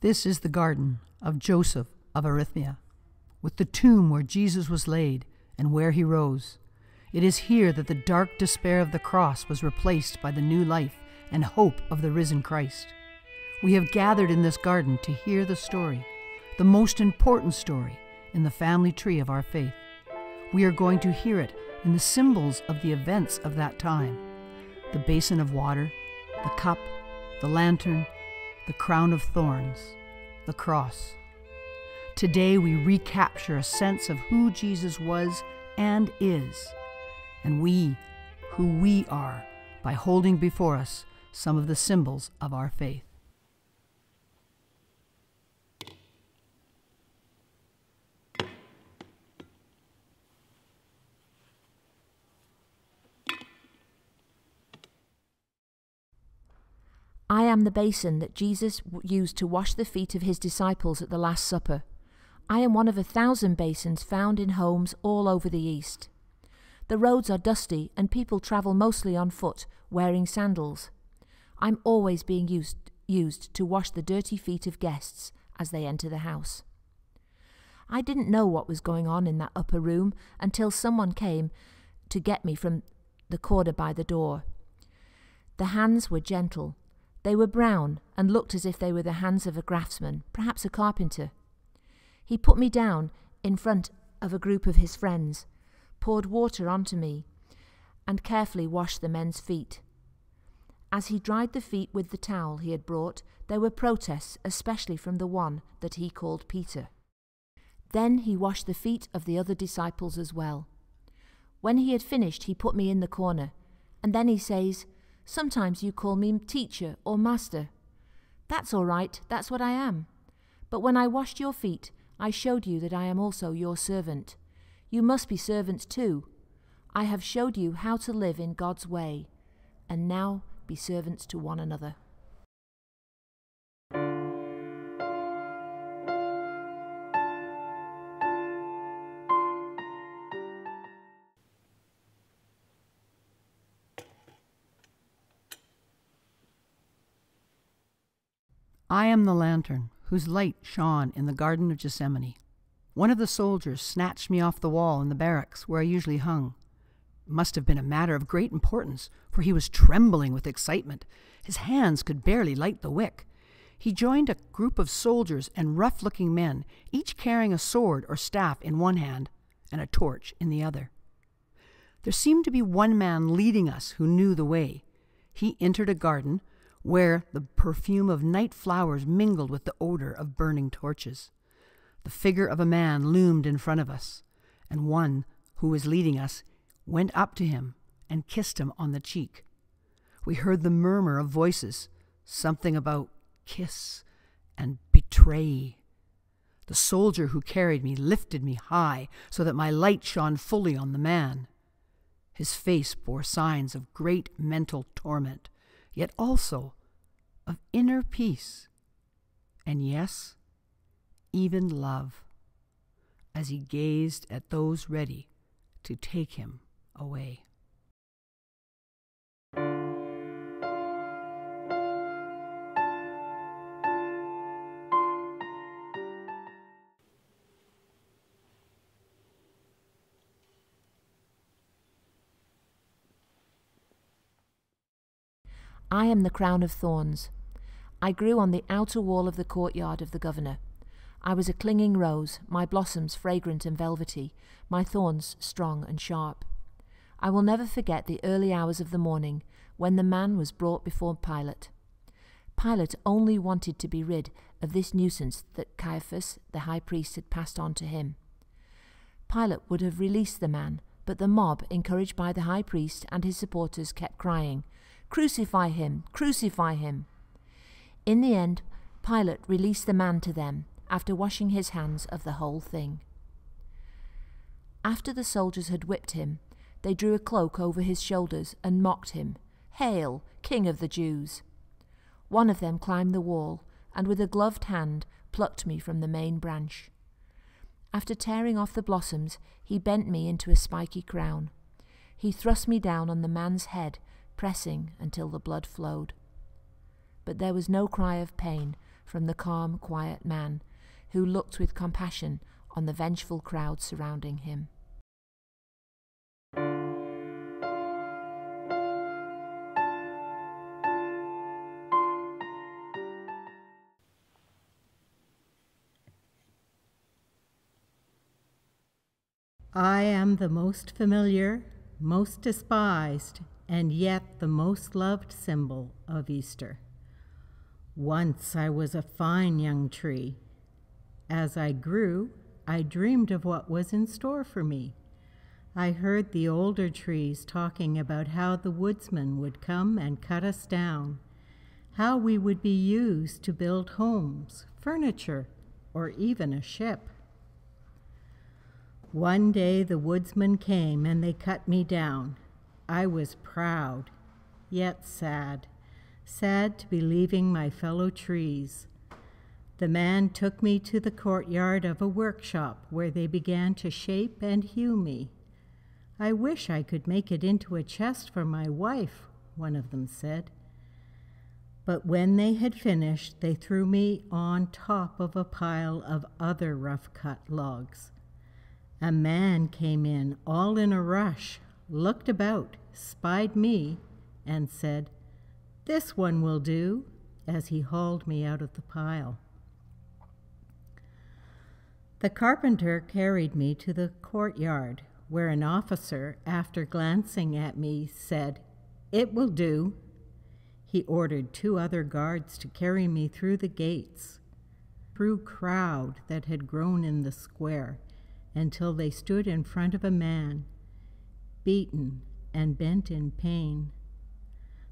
This is the garden of Joseph of Arimathea, with the tomb where Jesus was laid and where he rose. It is here that the dark despair of the cross was replaced by the new life and hope of the risen Christ. We have gathered in this garden to hear the story, the most important story in the family tree of our faith. We are going to hear it in the symbols of the events of that time: the basin of water, the cup, the lantern, the crown of thorns, the cross. Today we recapture a sense of who Jesus was and is, and who we are, by holding before us some of the symbols of our faith. I am the basin that Jesus used to wash the feet of his disciples at the Last Supper. I am one of 1,000 basins found in homes all over the East. The roads are dusty and people travel mostly on foot, wearing sandals. I'm always being used to wash the dirty feet of guests as they enter the house. I didn't know what was going on in that upper room until someone came to get me from the corner by the door. The hands were gentle. They were brown and looked as if they were the hands of a craftsman, perhaps a carpenter. He put me down in front of a group of his friends, poured water onto me, and carefully washed the men's feet. As he dried the feet with the towel he had brought, there were protests, especially from the one that he called Peter. Then he washed the feet of the other disciples as well. When he had finished, he put me in the corner, and then he says, "Sometimes you call me teacher or master. That's all right, that's what I am. But when I washed your feet, I showed you that I am also your servant. You must be servants too. I have showed you how to live in God's way, and now be servants to one another." I am the lantern whose light shone in the Garden of Gethsemane. One of the soldiers snatched me off the wall in the barracks where I usually hung. It must have been a matter of great importance, for he was trembling with excitement. His hands could barely light the wick. He joined a group of soldiers and rough-looking men, each carrying a sword or staff in one hand and a torch in the other. There seemed to be one man leading us who knew the way. He entered a garden where the perfume of night flowers mingled with the odor of burning torches. The figure of a man loomed in front of us, and one who was leading us went up to him and kissed him on the cheek. We heard the murmur of voices, something about kiss and betray. The soldier who carried me lifted me high so that my light shone fully on the man. His face bore signs of great mental torment, yet also of inner peace, and yes, even love, as he gazed at those ready to take him away. I am the crown of thorns. I grew on the outer wall of the courtyard of the governor. I was a clinging rose, my blossoms fragrant and velvety, my thorns strong and sharp. I will never forget the early hours of the morning when the man was brought before Pilate. Pilate only wanted to be rid of this nuisance that Caiaphas, the high priest, had passed on to him. Pilate would have released the man, but the mob, encouraged by the high priest and his supporters, kept crying, "Crucify him! Crucify him!" In the end, Pilate released the man to them after washing his hands of the whole thing. After the soldiers had whipped him, they drew a cloak over his shoulders and mocked him, "Hail, King of the Jews!" One of them climbed the wall and with a gloved hand plucked me from the main branch. After tearing off the blossoms, he bent me into a spiky crown. He thrust me down on the man's head, pressing until the blood flowed. But there was no cry of pain, from the calm, quiet man who looked with compassion on the vengeful crowd surrounding him. I am the most familiar, most despised, and yet the most loved symbol of Easter. Once I was a fine young tree. As I grew, I dreamed of what was in store for me. I heard the older trees talking about how the woodsman would come and cut us down, how we would be used to build homes, furniture, or even a ship. One day the woodsman came and they cut me down. I was proud, yet sad, sad to be leaving my fellow trees. The man took me to the courtyard of a workshop where they began to shape and hew me. I wish I could make it into a chest for my wife, one of them said. But when they had finished, they threw me on top of a pile of other rough-cut logs. A man came in, all in a rush, looked about, spied me, and said, "This one will do," as he hauled me out of the pile. The carpenter carried me to the courtyard, where an officer, after glancing at me, said, "It will do." He ordered 2 other guards to carry me through the gates, through crowd that had grown in the square, until they stood in front of a man, beaten and bent in pain.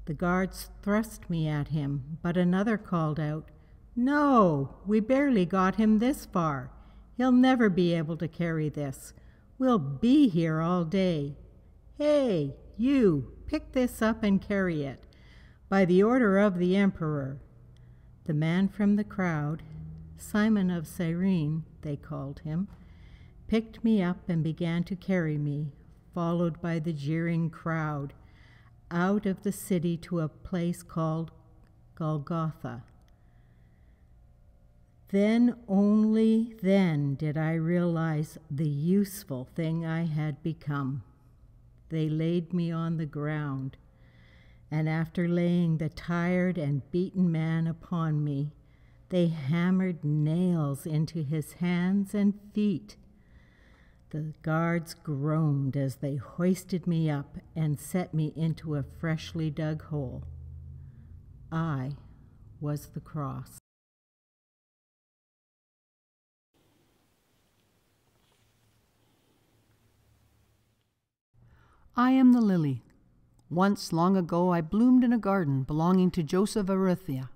The guards thrust me at him, but another called out, "No, we barely got him this far. He'll never be able to carry this. We'll be here all day. Hey, you, pick this up and carry it. By the order of the emperor." The man from the crowd, Simon of Cyrene, they called him, picked me up and began to carry me, followed by the jeering crowd, out of the city to a place called Golgotha. Then, only then, did I realize the useful thing I had become. They laid me on the ground, and after laying the tired and beaten man upon me, they hammered nails into his hands and feet. The guards groaned as they hoisted me up and set me into a freshly dug hole. I was the cross. I am the lily. Once, long ago, I bloomed in a garden belonging to Joseph of Arimathea.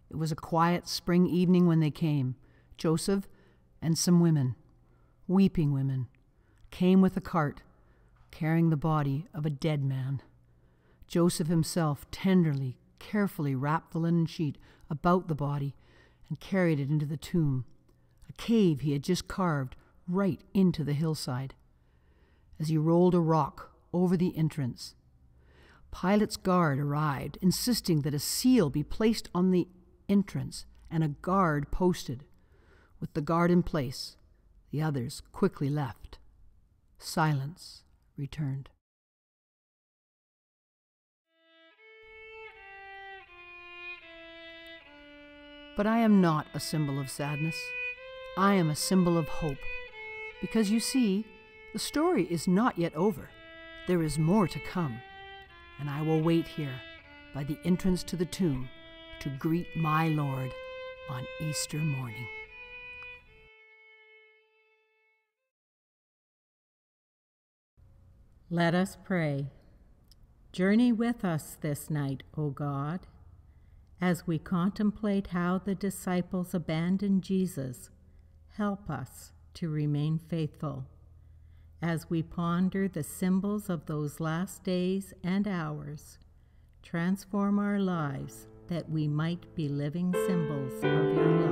It was a quiet spring evening when they came. Joseph and some women, weeping women, came with a cart, carrying the body of a dead man. Joseph himself tenderly, carefully wrapped the linen sheet about the body and carried it into the tomb, a cave he had just carved right into the hillside. As he rolled a rock over the entrance, Pilate's guard arrived, insisting that a seal be placed on the entrance and a guard posted. With the guard in place, the others quickly left. Silence returned. But I am not a symbol of sadness. I am a symbol of hope. Because you see, the story is not yet over. There is more to come. And I will wait here by the entrance to the tomb to greet my Lord on Easter morning. Let us pray. Journey with us this night, O God, as we contemplate how the disciples abandoned Jesus. Help us to remain faithful. As we ponder the symbols of those last days and hours, transform our lives that we might be living symbols of your love.